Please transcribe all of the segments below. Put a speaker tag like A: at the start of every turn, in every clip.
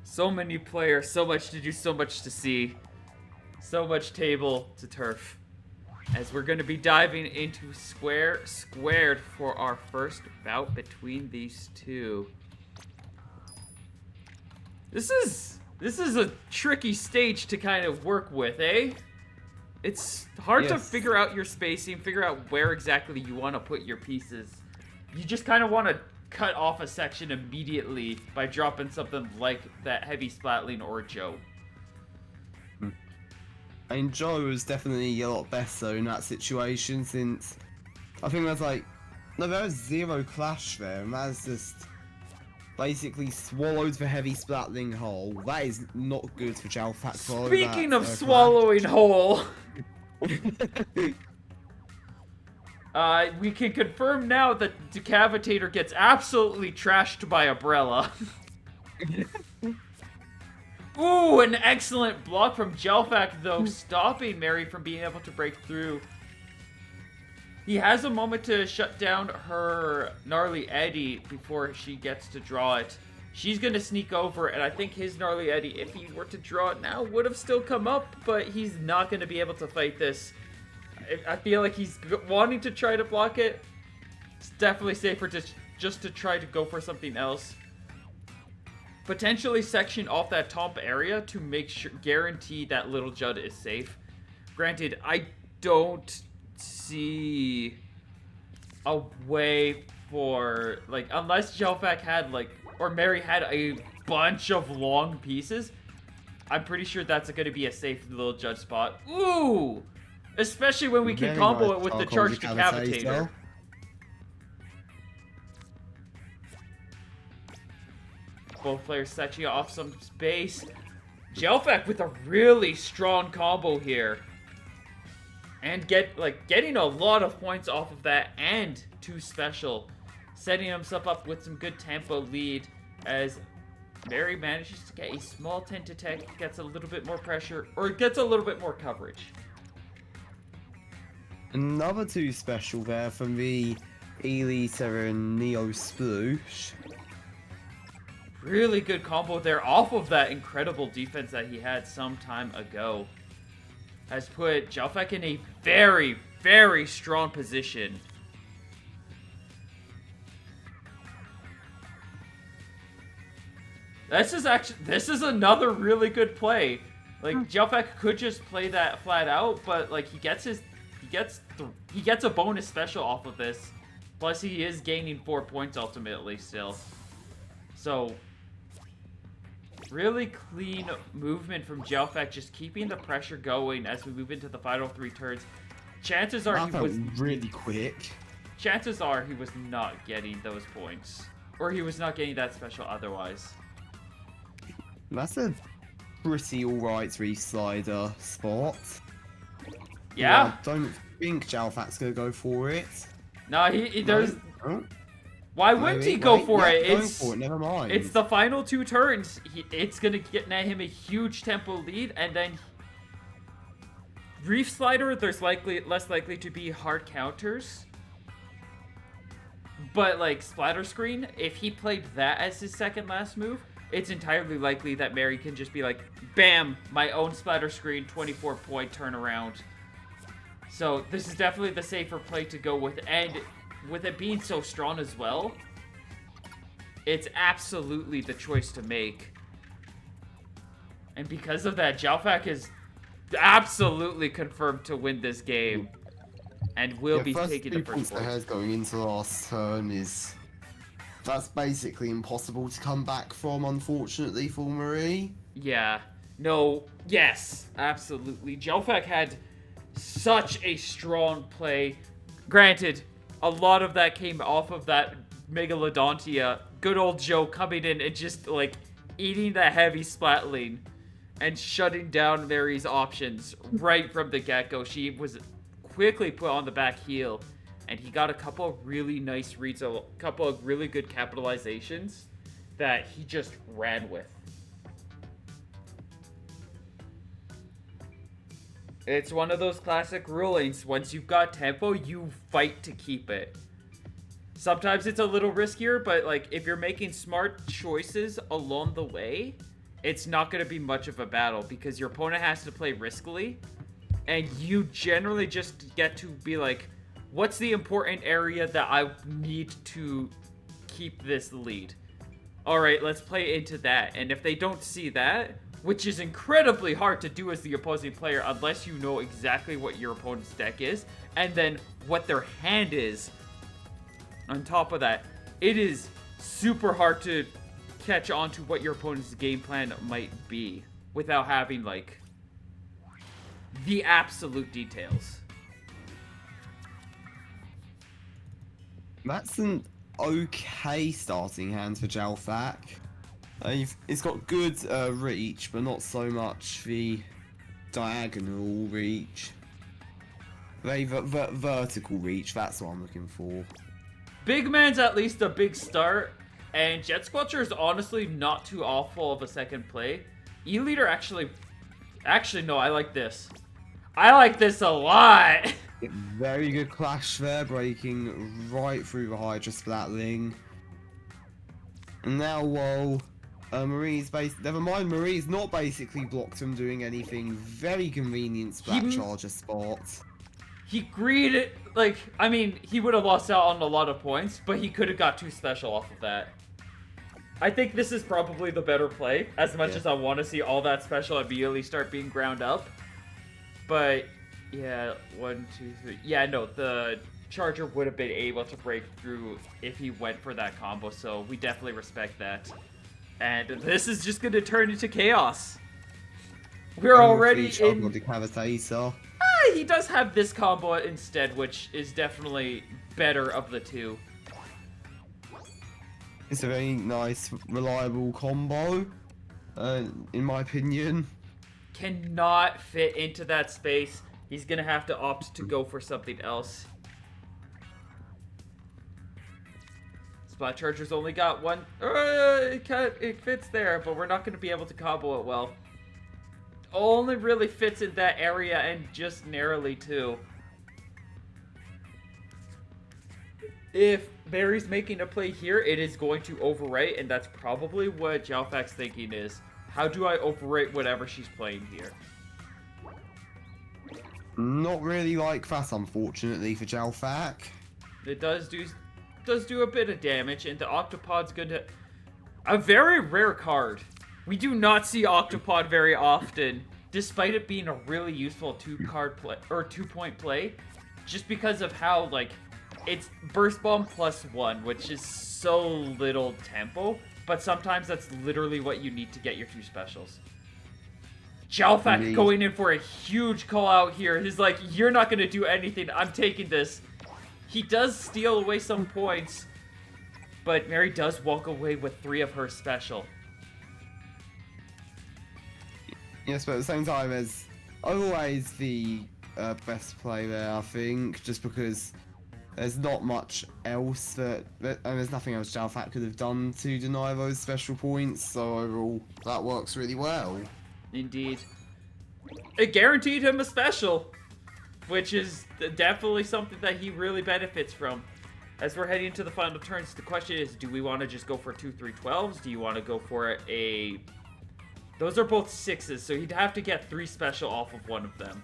A: So many players, so much to do, so much to see. So much table to turf. As we're going to be diving into squared for our first bout between these two. This is a tricky stage to kind of work with, eh? It's hard to figure out your spacing, figure out where exactly you want to put your pieces. You just kind of want to cut off a section immediately by dropping something like that heavy splatling or Joe.
B: I mean, Joe was definitely a lot better in that situation since I think there's like, no, there was zero clash there, and that's just basically swallowed the heavy splatling hole. That is not good for Jalfac.
A: Speaking of swallowing hole, we can confirm now that Decavitator gets absolutely trashed by Umbrella. Ooh, an excellent block from Jalfac, though, stopping Mary from being able to break through. He has a moment to shut down her Gnarly Eddy before she gets to draw it. She's going to sneak over, and I think his Gnarly Eddy, if he were to draw it now, would have still come up, but he's not going to be able to fight this. I feel like he's wanting to try to block it. It's definitely safer just to try to go for something else. Potentially section off that top area to make sure, guarantee that Little Judd is safe. Granted, I don't see a way for, like, unless Jalfac had, like, or Mary had a bunch of long pieces, I'm pretty sure that's going to be a safe Little Judd spot. Ooh! Especially when we can combo it with the Charged Decavitator. Both players sectioning off some space. Jalfac with a really strong combo here. And getting a lot of points off of that and 2 special. Setting himself up with some good tempo lead as Mary manages to get a small 10 to tech, gets a little bit more pressure, or gets a little bit more coverage.
B: Another 2 special there from the Eliter and Neo Sploosh.
A: Really good combo there off of that incredible defense that he had some time ago. Has put Jalfac in a very, very strong position. This is another really good play. Like, Jalfac could just play that flat out, but like he gets a bonus special off of this. Plus he is gaining 4 points ultimately still. So really clean movement from Jalfac, just keeping the pressure going as we move into the final 3 turns. Chances are he was
B: really quick.
A: Chances are he was not getting those points, or he was not getting that special otherwise.
B: That's a pretty alright Reef Slider spot.
A: Yeah.
B: I don't think Jalfac's gonna go for it.
A: No, he does.
B: Oh.
A: Why wouldn't he go for it?
B: Going for it. Never mind.
A: It's the final 2 turns. It's gonna net him a huge tempo lead, and then Reef Slider. There's less likely to be hard counters. But like Splatter Screen, if he played that as his second last move, it's entirely likely that Mary can just be like, bam, my own Splatter Screen, 24-point turnaround. So this is definitely the safer play to go with, and with it being so strong as well, it's absolutely the choice to make. And because of that, Jalfac is absolutely confirmed to win this game. And will be taking the first point.
B: Ahead going into the last turn that's basically impossible to come back from, unfortunately, for Marie.
A: Yeah. No. Yes. Absolutely. Jalfac had such a strong play. Granted, a lot of that came off of that Megalodontia. Good old Joe coming in and just, like, eating the heavy splatling and shutting down Mary's options right from the get-go. She was quickly put on the back heel, and he got a couple of really nice reads, a couple of really good capitalizations that he just ran with. It's one of those classic rulings. Once you've got tempo, you fight to keep it. Sometimes it's a little riskier, but like if you're making smart choices along the way, it's not going to be much of a battle because your opponent has to play riskily, and you generally just get to be like, what's the important area that I need to keep this lead? All right, let's play into that. And if they don't see that, which is incredibly hard to do as the opposing player unless you know exactly what your opponent's deck is, and then what their hand is on top of that, it is super hard to catch on to what your opponent's game plan might be without having, like, the absolute details.
B: That's an okay starting hand for Jalfac. It's got good reach, but not so much the diagonal reach. Very vertical reach, that's what I'm looking for.
A: Big Man's at least a big start, and Jet Squelcher is honestly not too awful of a second play. E-Leader actually, no, I like this. I like this a lot.
B: Very good clash there, breaking right through the Hydra Splatling. And now, whoa, Marie's never mind, Marie's not basically blocked from doing anything. Very convenient Splat Charger spot.
A: He greeted, like, I mean, he would have lost out on a lot of points, but he could have got 2 special off of that. I think this is probably the better play, as much as I want to see all that special immediately start being ground up. But, yeah, 1, 2, 3. Yeah, no, the Charger would have been able to break through if he went for that combo, so we definitely respect that. And this is just going to turn into chaos. We're already in...
B: Decavitator.
A: He does have this combo instead, which is definitely better of the two.
B: It's a very nice, reliable combo, in my opinion.
A: Cannot fit into that space. He's gonna have to opt to go for something else. Splat Charger's only got one. It fits there, but we're not gonna be able to combo it well. Only really fits in that area and just narrowly too. If Barry's making a play here, it is going to overwrite, and that's probably what Jalfac's thinking is. How do I overwrite whatever she's playing here?
B: Not really like that, unfortunately, for Jalfac.
A: It does do a bit of damage, and the Octopod's gonna... A very rare card. We do not see Octopod very often, despite it being a really useful 2-card play or 2-point play, just because of how, like, it's Burst Bomb +1, which is so little tempo, but sometimes that's literally what you need to get your 2 specials. Jalfac going in for a huge call out here. He's like, you're not gonna do anything. I'm taking this. He does steal away some points, but Mary does walk away with 3 of her special.
B: Yes, but at the same time, there's always the best play there, I think, just because there's not much else and there's nothing else Jalfac could have done to deny those special points, so overall, that works really well.
A: Indeed. It guaranteed him a special, which is definitely something that he really benefits from. As we're heading into the final turns, the question is, do we want to just go for 2 3-12s? Do you want to go for a... Those are both 6s, so he'd have to get 3 special off of one of them.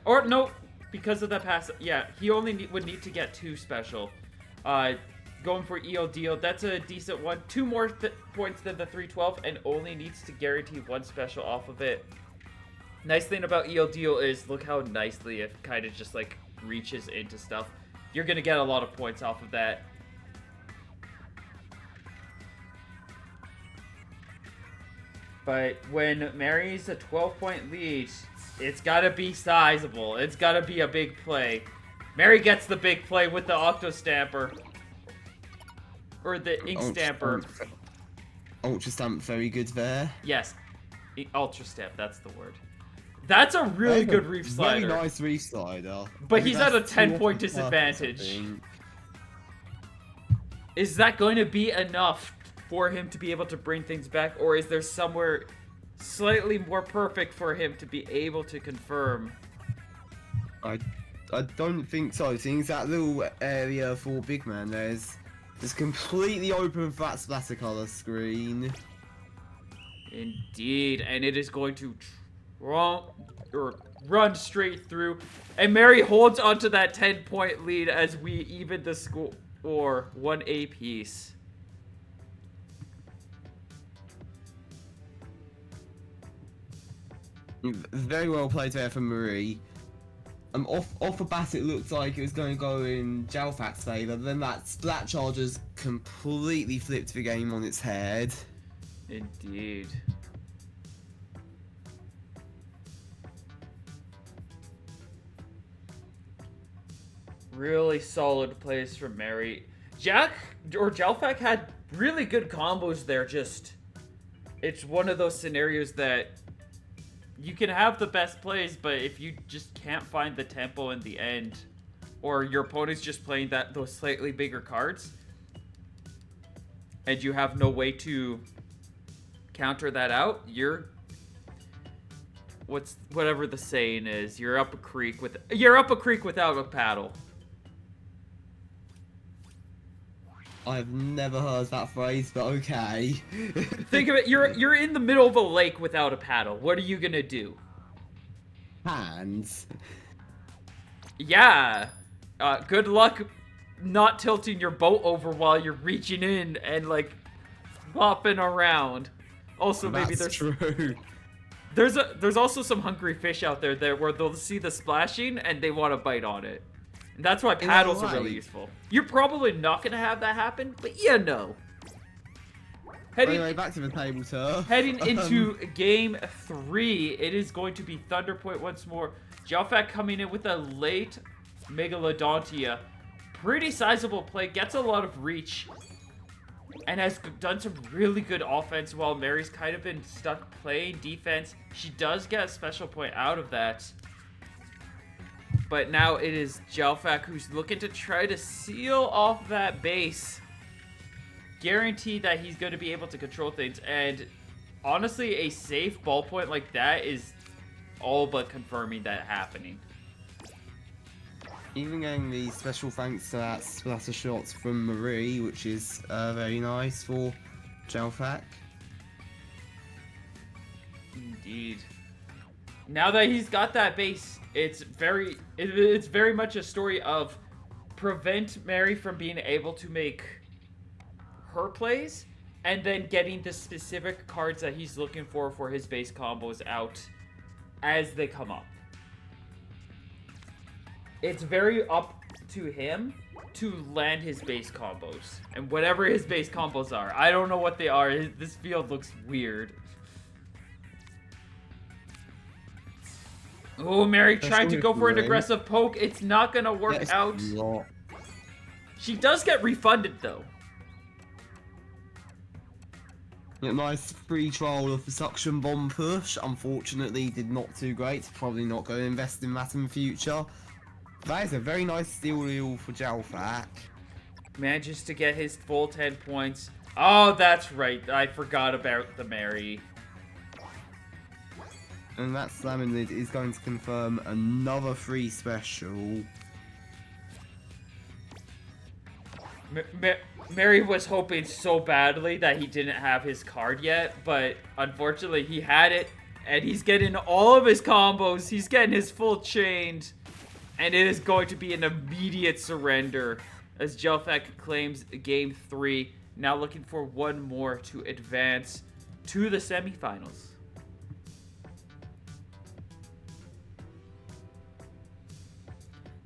A: Or, no, because of that pass... Yeah, he only would need to get 2 special. Going for EO Deal, that's a decent one. 2 more points than the 3-12, and only needs to guarantee 1 special off of it. Nice thing about EO Deal is, look how nicely it kind of just, like, reaches into stuff. You're going to get a lot of points off of that. But when Mary's a 12-point lead, it's got to be sizable. It's got to be a big play. Mary gets the big play with the Octo Stamper. Or the Ink Stamper.
B: Ultra Stamp, very good there.
A: Yes. Ultra Stamp, that's the word. That's a really good Reef Slider.
B: Very nice Reef Slider.
A: But he's at a 10-point disadvantage. Is that going to be enough for him to be able to bring things back, or is there somewhere slightly more perfect for him to be able to confirm?
B: I don't think so. Seeing that little area for Big Man, there's Just completely open for that splatter color screen.
A: Indeed, and it is going to run straight through. And Mary holds onto that 10-point lead as we even the score 1 apiece.
B: Very well played there from Marie. Off the bat, it looked like it was going to go in Jalfac's favour, then that Splat Chargers completely flipped the game on its head.
A: Indeed. Really solid plays from Mary. Jalfac had really good combos there, just... It's one of those scenarios that you can have the best plays, but if you just can't find the tempo in the end, or your opponent's just playing those slightly bigger cards, and you have no way to counter that out, you're whatever the saying is, you're up a creek without a paddle.
B: I've never heard that phrase, but okay.
A: Think of it, you're in the middle of a lake without a paddle. What are you gonna do?
B: Hands.
A: Yeah. Good luck not tilting your boat over while you're reaching in and like flopping around. Also, maybe
B: That's true.
A: There's also some hungry fish out there where they'll see the splashing and they want to bite on it. And that's why paddles are really useful. You're probably not going to have that happen, but you know.
B: Anyway, back to the table turf.
A: Heading into game 3, it is going to be Thunderpoint once more. Jalfac coming in with a late Megalodontia. Pretty sizable play, gets a lot of reach, and has done some really good offense while Mary's kind of been stuck playing defense. She does get a special point out of that. But now it is Jalfac who's looking to try to seal off that base. Guarantee that he's going to be able to control things. And honestly, a safe ballpoint like that is all but confirming that happening.
B: Even getting the special thanks to that splatter shots from Marie, which is very nice for Jalfac.
A: Indeed. Now that he's got that base, it's very much a story of prevent Mary from being able to make her plays, and then getting the specific cards that he's looking for his base combos out as they come up. It's very up to him to land his base combos, and whatever his base combos are. I don't know what they are. This field looks weird. Oh, Mary trying to go for an aggressive poke. It's not going to work out. She does get refunded, though.
B: Yeah, nice free trial of the suction bomb push. Unfortunately, did not too great. Probably not going to invest in that in the future. That is a very nice steal deal for Jalfac.
A: Manages to get his full 10 points. Oh, that's right. I forgot about the Mary.
B: And that slamming lid is going to confirm another free special.
A: Mary was hoping so badly that he didn't have his card yet, but unfortunately he had it, and he's getting all of his combos. He's getting his full chained, and it is going to be an immediate surrender as Jalfac claims game 3. Now looking for one more to advance to the semifinals.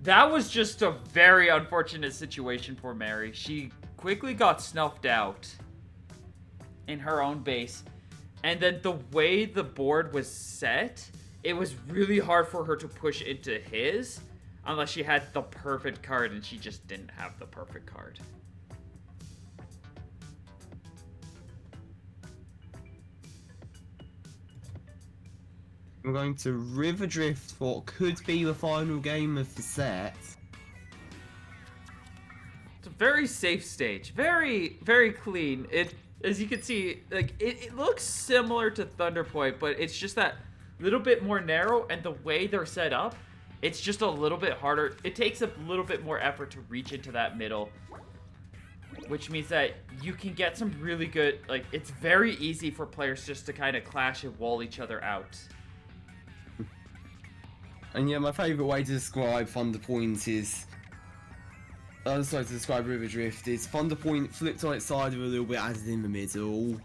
A: That was just a very unfortunate situation for Mary. She quickly got snuffed out in her own base. And then the way the board was set, it was really hard for her to push into his unless she had the perfect card, and she just didn't have the perfect card.
B: We're going to River Drift for what could be the final game of the set.
A: It's a very safe stage. Very, very clean. It, as you can see, like it looks similar to Thunderpoint, but it's just that little bit more narrow, and the way they're set up, it's just a little bit harder. It takes a little bit more effort to reach into that middle. which means that you can get some really good, like, it's very easy for players just to kind of clash and wall each other out.
B: And yeah, my favourite way to describe Thunder Point is... sorry, to describe River Drift is Thunder Point flipped on its side with a little bit added in the middle.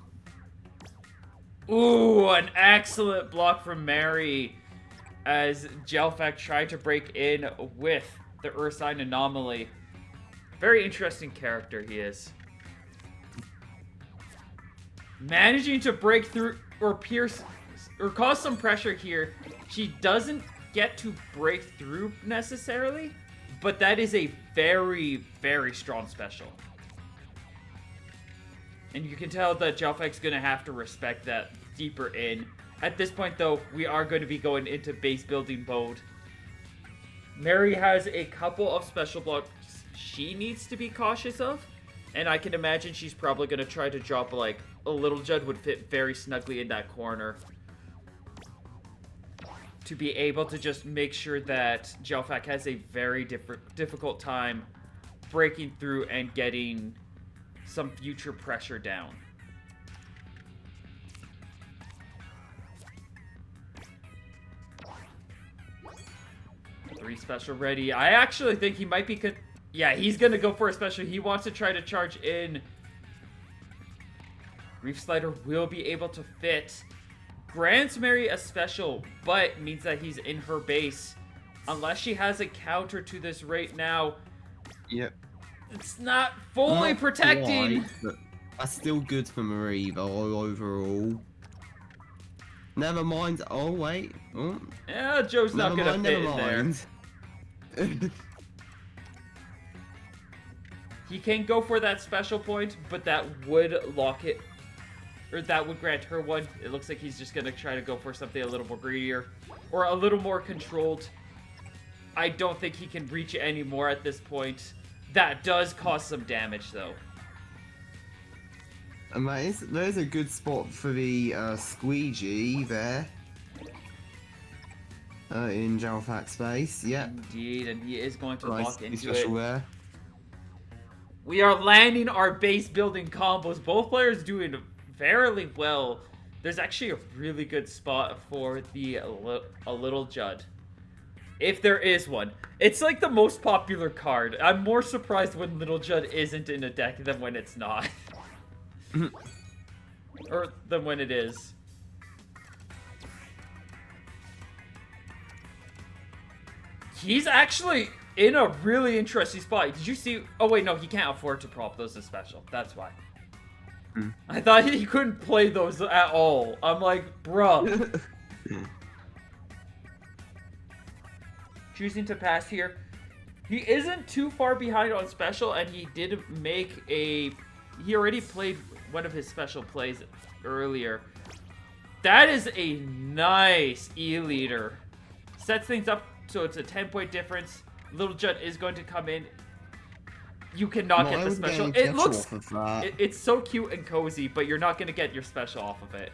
A: Ooh, an excellent block from Mary as Jalfac tried to break in with the Ursine Anomaly. Very interesting character he is. Managing to break through or pierce or cause some pressure here. She doesn't get to break through necessarily, but that is a very, very strong special. And you can tell that Jalfac's going to have to respect that deeper in. At this point, though, we are going to be going into base building mode. Mary has a couple of special blocks she needs to be cautious of. And I can imagine she's probably going to try to drop, like, a Little Judd would fit very snugly in that corner. To be able to just make sure that Jalfac has a very difficult time breaking through and getting some future pressure down. Three special ready. I actually think he might be... Yeah, he's going to go for a special. He wants to try to charge in. Reef Slider will be able to fit. Grants Mary a special, but means that he's in her base. Unless she has a counter to this right now.
B: Yep.
A: It's not fully protecting.
B: Quite, but that's still good for Marie, though, overall. Never mind. Oh, wait. Oh.
A: Yeah, Joe's not going to fit in there. He can go for that special point, but that would lock it. Or that would grant her one. It looks like he's just going to try to go for something a little more greedier. Or a little more controlled. I don't think he can reach it anymore at this point. That does cause some damage, though.
B: And there's a good spot for the squeegee there. In Jalfac's space, yep.
A: Indeed, and he is going to
B: Nice,
A: lock into
B: special
A: it.
B: there.
A: We are landing our base building combos. Both players doing fairly well. There's actually a really good spot for the a Little Judd. If there is one. It's like the most popular card. I'm more surprised when Little Judd isn't in a deck than when it's not. Or than when it is. He's actually in a really interesting spot. Did you see? Oh, wait, no, he can't afford to prop those as special. That's why. I thought he couldn't play those at all. I'm like, bruh. Choosing to pass here. He isn't too far behind on special, and he did make a... He already played one of his special plays earlier. That is a nice E-leader. Sets things up so it's a 10-point difference. Little Judd is going to come in. You cannot get the special. It looks... It's so cute and cozy, but you're not going to get your special off of it.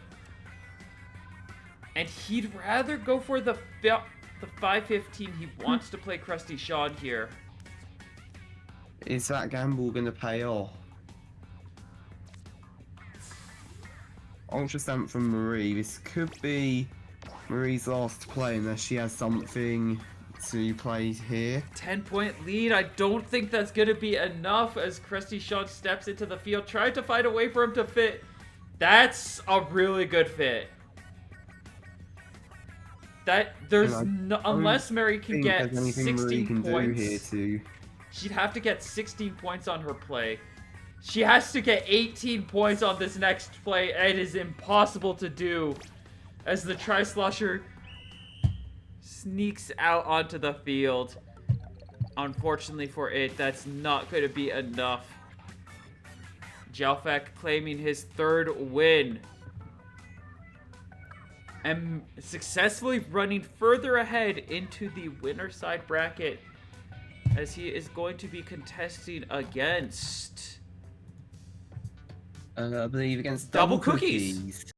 A: And he'd rather go for the 515. He wants to play Krusty Sean here.
B: Is that gamble going to pay off? Ultra Stamp from Marie. This could be Marie's last play unless she has something to play here.
A: 10-point lead. I don't think that's going to be enough as Krusty Sean steps into the field, trying to find a way for him to fit. That's a really good fit. That there's no, unless Mary can get 16 points. She'd have to get 16 points on her play. She has to get 18 points on this next play. It is impossible to do as the Tri-Slosher sneaks out onto the field. Unfortunately for it, that's not going to be enough. Jalfac claiming his third win. And successfully running further ahead into the winner side bracket as he is going to be contesting against...
B: I believe against
A: Double Cookies.